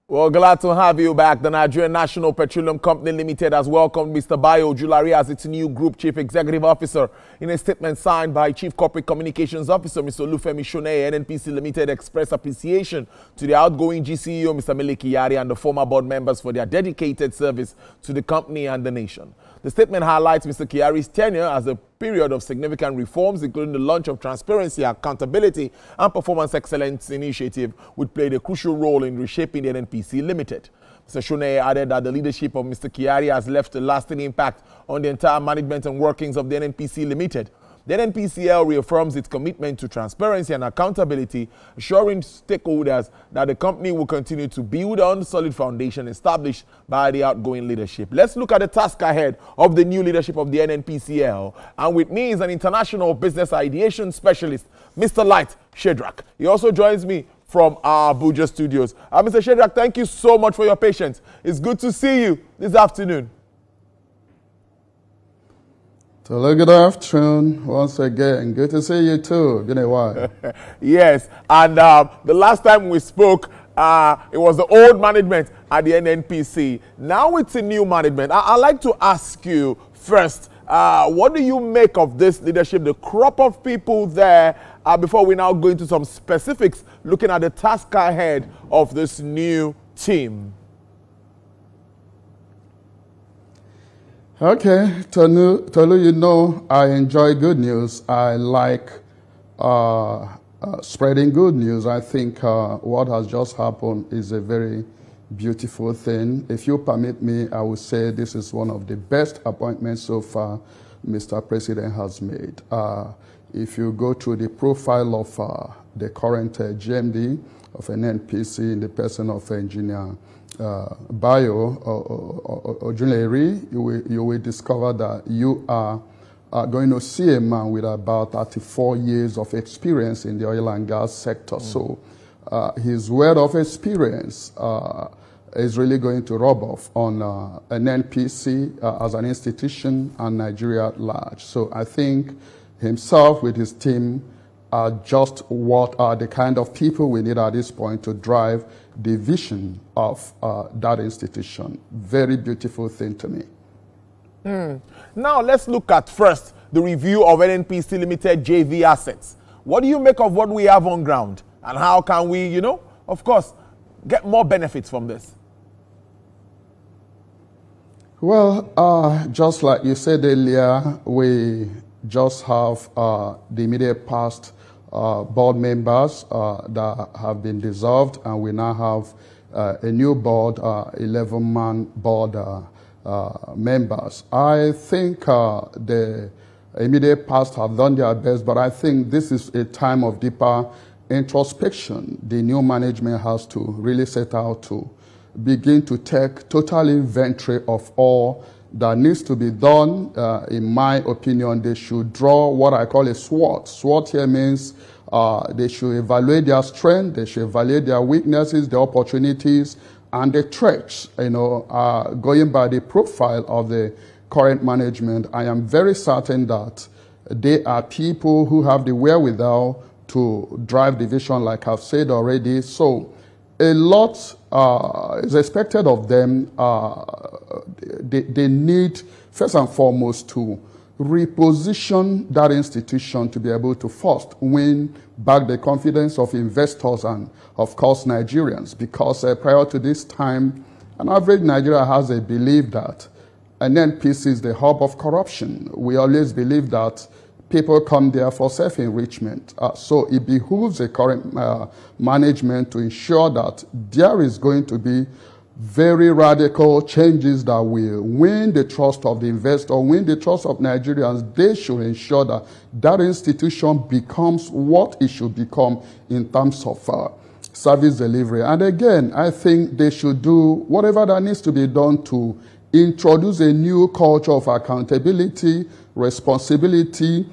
Well, glad to have you back. The Nigerian National Petroleum Company Limited has welcomed Mr. Bayo Julari as its new Group Chief Executive Officer. In a statement signed by Chief Corporate Communications Officer, Mr. Olufemi Shone, NNPC Limited expressed appreciation to the outgoing GCEO, Mr. Mele Kyari, and the former board members for their dedicated service to the company and the nation. The statement highlights Mr. Kyari's tenure as a period of significant reforms, including the launch of Transparency, Accountability, and Performance Excellence Initiative, which played a crucial role in reshaping the NNPC Limited. Mr. Shone added that the leadership of Mr. Kyari has left a lasting impact on the entire management and workings of the NNPC Limited. The NNPCL reaffirms its commitment to transparency and accountability, assuring stakeholders that the company will continue to build on the solid foundation established by the outgoing leadership. Let's look at the task ahead of the new leadership of the NNPCL. And with me is an international business ideation specialist, Mr. Light Shedrack. He also joins me from our Abuja studios. Mr. Shedrack, thank you so much for your patience. It's good to see you this afternoon. So good afternoon once again. Good to see you too. Been a while. Yes, and the last time we spoke, it was the old management at the NNPC. Now it's a new management. I'd like to ask you first, what do you make of this leadership, the crop of people there, before we now go into some specifics, looking at the task ahead of this new team? Okay, Tolu, you know I enjoy good news. I like spreading good news. I think what has just happened is a very beautiful thing. If you permit me, I would say this is one of the best appointments so far Mr. President has made. If you go through the profile of the current GMD of an NPC in the person of Engineer Bayo Julari, you will discover that you are going to see a man with about 34 years of experience in the oil and gas sector. So his wealth of experience is really going to rub off on an NPC as an institution and Nigeria at large. So I think himself with his team are just what are the kind of people we need at this point to drive the vision of that institution. Very beautiful thing to me. Now let's look at first the review of NNPC Limited JV assets. What do you make of what we have on ground? And how can we, you know, of course, get more benefits from this? Well, just like you said earlier, we just have the immediate past board members that have been dissolved, and we now have a new board, 11-man board members. I think the immediate past have done their best, but I think this is a time of deeper introspection. The new management has to really set out to begin to take total inventory of all that needs to be done. In my opinion, they should draw what I call a SWOT. SWOT here means they should evaluate their strength, they should evaluate their weaknesses, the opportunities, and the threats. You know, going by the profile of the current management, I am very certain that they are people who have the wherewithal to drive the vision, like I've said already. So a lot is expected of them. They need, first and foremost, to reposition that institution to be able to first win back the confidence of investors and, of course, Nigerians. Because prior to this time, an average Nigerian has a belief that an NPC is the hub of corruption. We always believe that people come there for self-enrichment. So it behooves the current management to ensure that there is going to be very radical changes that will win the trust of the investor, win the trust of Nigerians. They should ensure that that institution becomes what it should become in terms of service delivery. And again, I think they should do whatever that needs to be done to introduce a new culture of accountability, responsibility.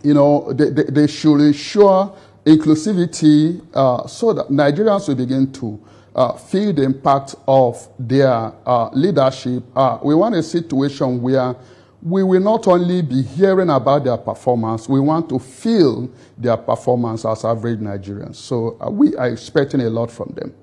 You know, they should ensure inclusivity so that Nigerians will begin to feel the impact of their leadership. We want a situation where we will not only be hearing about their performance, we want to feel their performance as average Nigerians. So we are expecting a lot from them.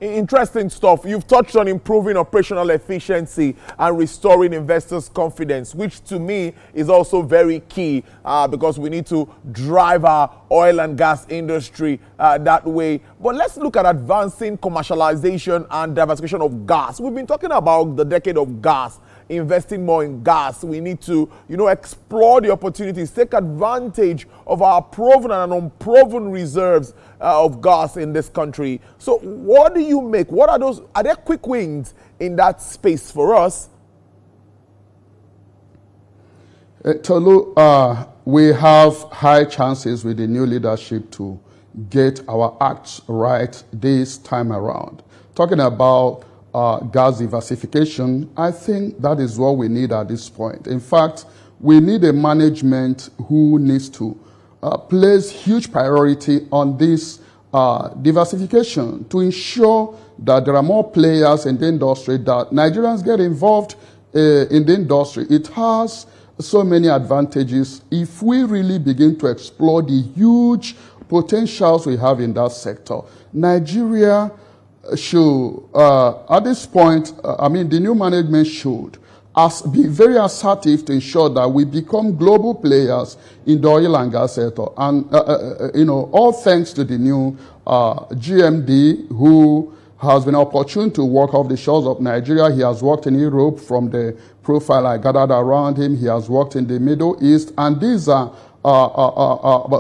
Interesting stuff. You've touched on improving operational efficiency and restoring investors' confidence, which to me is also very key because we need to drive our oil and gas industry that way. But let's look at advancing commercialization and diversification of gas. We've been talking about the decade of gas, investing more in gas. We need to, explore the opportunities, take advantage of our proven and unproven reserves of gas in this country. So what do you make? What are those? Are there quick wins in that space for us? Tolu, we have high chances with the new leadership to get our acts right this time around. Talking about gas diversification, I think that is what we need at this point. In fact, we need a management who needs to place huge priority on this diversification to ensure that there are more players in the industry, that Nigerians get involved in the industry. It has so many advantages if we really begin to explore the huge potentials we have in that sector. Nigeria should, at this point, the new management should be very assertive to ensure that we become global players in the oil and gas sector. And, all thanks to the new GMD, who has been opportune to work off the shores of Nigeria. He has worked in Europe. From the profile I gathered around him, he has worked in the Middle East. And these are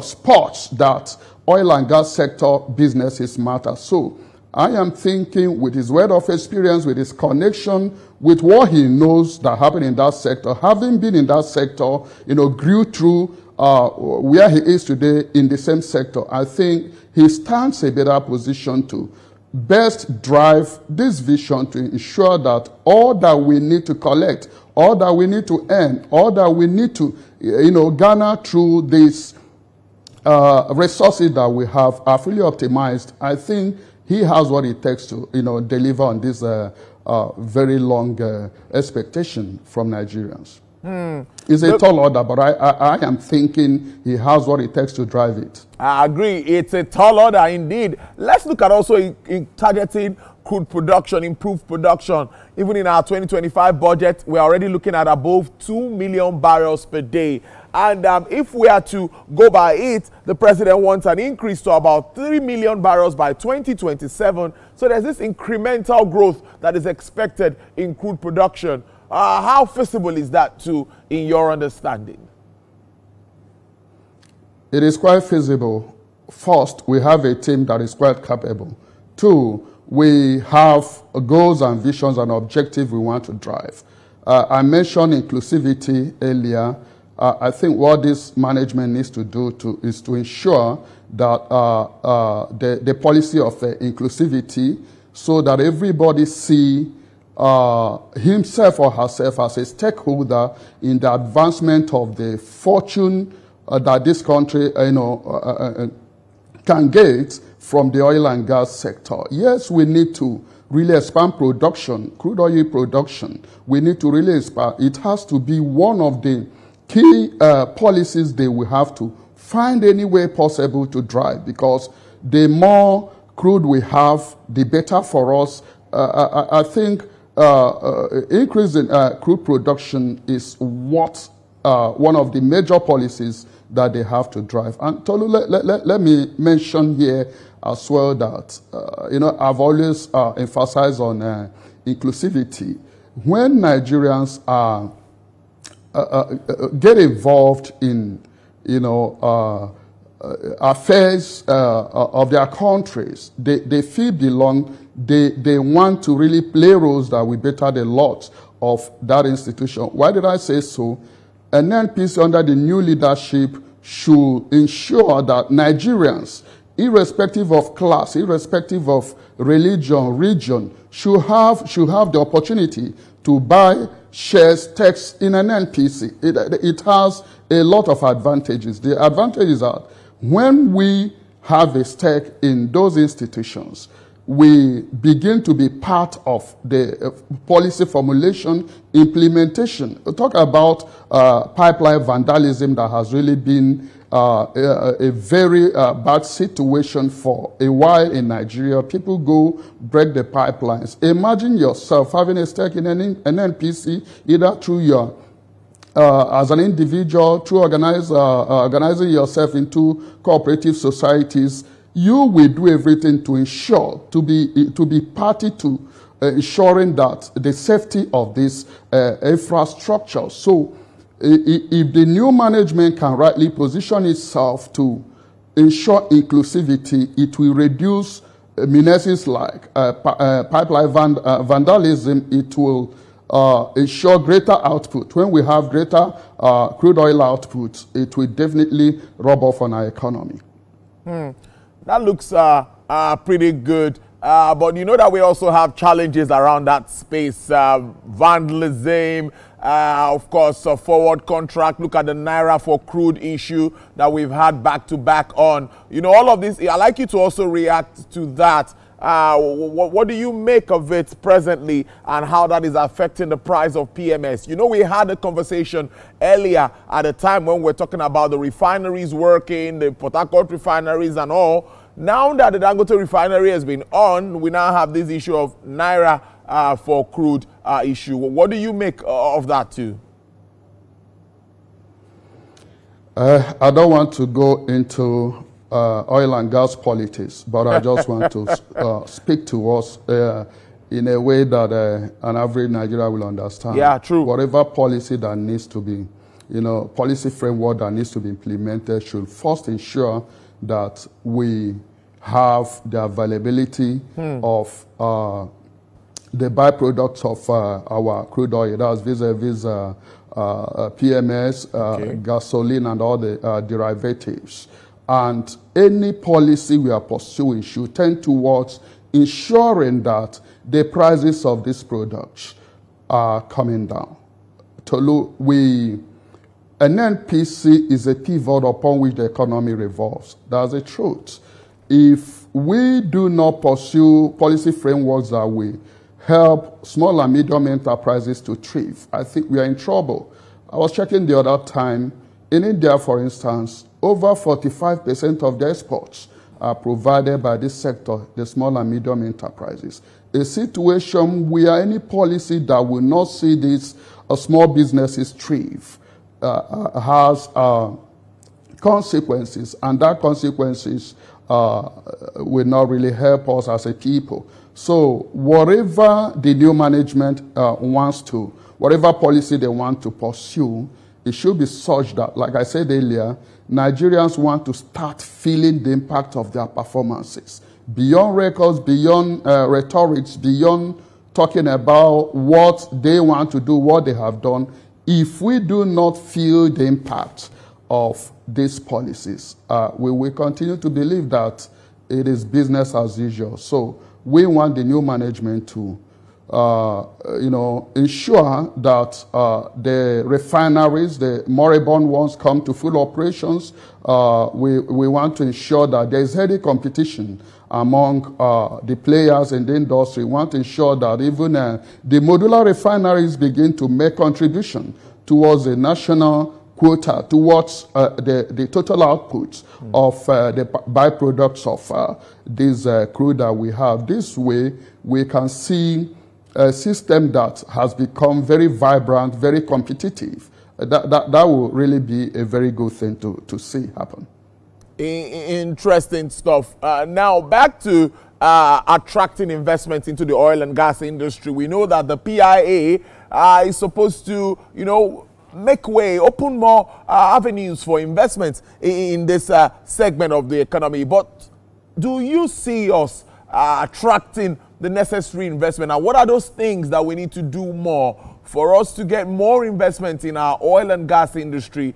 spots that oil and gas sector businesses matter. So I am thinking, with his word of experience, with his connection, with what he knows that happened in that sector, having been in that sector, grew through where he is today in the same sector, I think he stands a better position to best drive this vision to ensure that all that we need to collect, all that we need to earn, all that we need to, garner through these resources that we have are fully optimized. I think he has what it takes to, deliver on this very long expectation from Nigerians. It's a tall order, but I am thinking he has what it takes to drive it. I agree. It's a tall order indeed. Let's look at also in targeting crude production, improved production. Even in our 2025 budget, we're already looking at above 2 million barrels per day. And if we are to go by it, the president wants an increase to about 3 million barrels by 2027. So there's this incremental growth that is expected in crude production. How feasible is that in your understanding? It is quite feasible. First, we have a team that is quite capable. Two, we have goals and visions and objectives we want to drive. I mentioned inclusivity earlier. I think what this management needs to do is to ensure that the policy of inclusivity, so that everybody see himself or herself as a stakeholder in the advancement of the fortune that this country can get from the oil and gas sector. Yes, we need to really expand production, crude oil production. We need to really expand. It has to be one of the key policies that we have to find any way possible to drive, because the more crude we have, the better for us. I think increase in crude production is what one of the major policies that they have to drive. And Tolu, let me mention here as well that I've always emphasized on inclusivity. When Nigerians get involved in affairs of their countries, they feel belong. They want to really play roles that will better the lot of that institution. Why did I say so? NNPCL under the new leadership should ensure that Nigerians, irrespective of class, irrespective of religion, region, should have the opportunity to buy shares, stakes in NNPC. It has a lot of advantages. The advantage is that when we have a stake in those institutions, we begin to be part of the policy formulation, implementation. We talk about pipeline vandalism that has really been a very bad situation for a while in Nigeria. People go break the pipelines. Imagine yourself having a stake in an NNPC, either through your as an individual, through organizing yourself into cooperative societies. You will do everything to ensure, to be party to ensuring that the safety of this infrastructure. So if the new management can rightly position itself to ensure inclusivity, it will reduce menaces like pipeline vandalism. It will ensure greater output. When we have greater crude oil output, it will definitely rub off on our economy. That looks pretty good. But you know that we also have challenges around that space. Vandalism, of course, a forward contract. Look at the Naira for crude issue that we've had back to back on. You know, all of this, I'd like you to also react to that. What do you make of it presently and how that is affecting the price of PMS? You know, we had a conversation earlier at a time when we're talking about the refineries working, the Port Harcourt refineries and all. Now that the Dangote refinery has been on, we now have this issue of Naira for crude issue. What do you make of that too? I don't want to go into oil and gas politics, but I just want to speak to us in a way that an average Nigerian will understand. Yeah, true. Whatever policy that needs to be, policy framework that needs to be implemented should first ensure that we have the availability of the byproducts of our crude oil. That's vis-a-vis PMS, gasoline, and all the derivatives. And any policy we are pursuing should tend towards ensuring that the prices of these products are coming down. Tolu, NNPC is a pivot upon which the economy revolves. That's the truth. If we do not pursue policy frameworks that will help small and medium enterprises to thrive, I think we are in trouble. I was checking the other time. In India, for instance, over 45% of the exports are provided by this sector, the small and medium enterprises. A situation where any policy that will not see these small businesses thrive has consequences, and that consequences will not really help us as a people. So whatever the new management whatever policy they want to pursue, it should be such that, like I said earlier, Nigerians want to start feeling the impact of their performances. Beyond records, beyond rhetorics, beyond talking about what they want to do, what they have done, if we do not feel the impact of these policies, we will continue to believe that it is business as usual. So we want the new management to ensure that the refineries, the moribund ones, come to full operations. We want to ensure that there is healthy competition among the players in the industry. We want to ensure that even the modular refineries begin to make contribution towards the national quota, towards the total output of the byproducts of this crude that we have. This way, we can see a system that has become very vibrant, very competitive. That will really be a very good thing to see happen. Interesting stuff. Now, back to attracting investments into the oil and gas industry. We know that the PIA is supposed to, make way, open more avenues for investments in this segment of the economy. But do you see us attracting the necessary investment? And what are those things that we need to do more for us to get more investment in our oil and gas industry?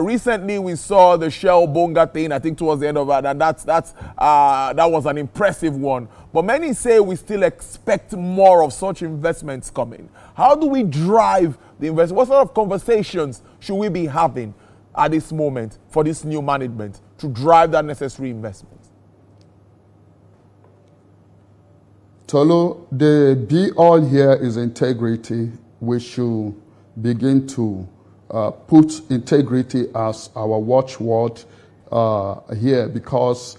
Recently, we saw the Shell Bonga thing, I think towards the end of that, and that was an impressive one. But many say we still expect more of such investments coming. How do we drive the investment? What sort of conversations should we be having at this moment for this new management to drive that necessary investment? Tolu, the be all here is integrity. We should begin to put integrity as our watchword here, because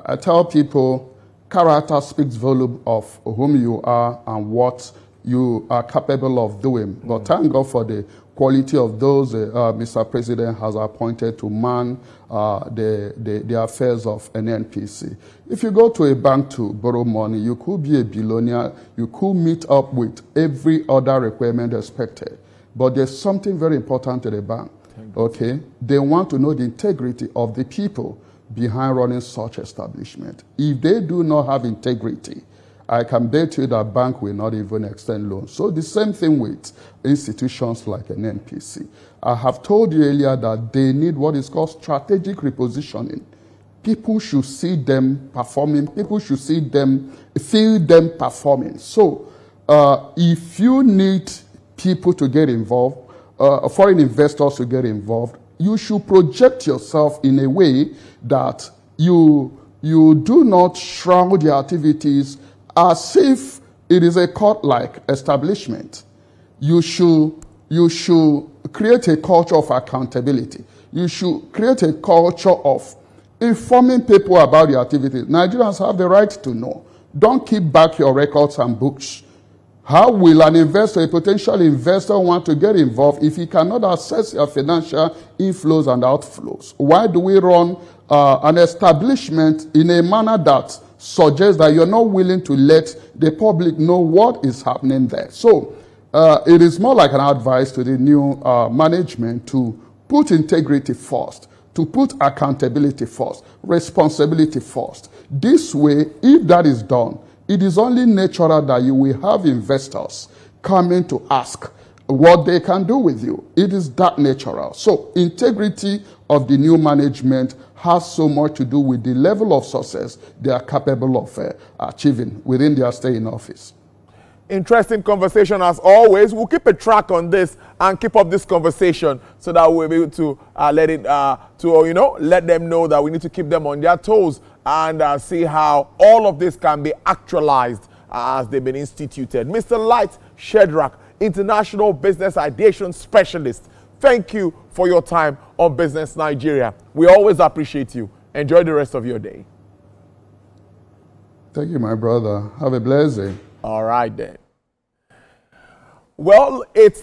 I tell people character speaks volume of whom you are and what you are capable of doing. But thank God for the quality of those Mr. President has appointed to man the affairs of NNPC. If you go to a bank to borrow money, you could be a billionaire, you could meet up with every other requirement expected. But there's something very important to the bank, okay? They want to know the integrity of the people behind running such establishment. If they do not have integrity, I can bet you that bank will not even extend loans. So the same thing with institutions like an NPC. I have told you earlier that they need what is called strategic repositioning. People should see them performing. People should see them, feel them performing. So if you need people to get involved, foreign investors to get involved, you should project yourself in a way that you do not shroud your activities as if it is a court-like establishment. You should create a culture of accountability. You should create a culture of informing people about your activities. Nigerians have the right to know. Don't keep back your records and books. How will an investor, a potential investor, want to get involved if he cannot assess your financial inflows and outflows? Why do we run an establishment in a manner that suggests that you're not willing to let the public know what is happening there? So it is more like an advice to the new management to put integrity first, to put accountability first, responsibility first. This way, if that is done, it is only natural that you will have investors coming to ask what they can do with you. It is that natural. So integrity of the new management has so much to do with the level of success they are capable of achieving within their stay in office. Interesting conversation as always. We'll keep a track on this and keep up this conversation so that we'll be able to let them know that we need to keep them on their toes and see how all of this can be actualized as they've been instituted. Mr. Light Shedrack, International Business Ideation Specialist, thank you for your time on Business Nigeria. We always appreciate you. Enjoy the rest of your day. Thank you, my brother. Have a blessed day. All right, then. Well, it's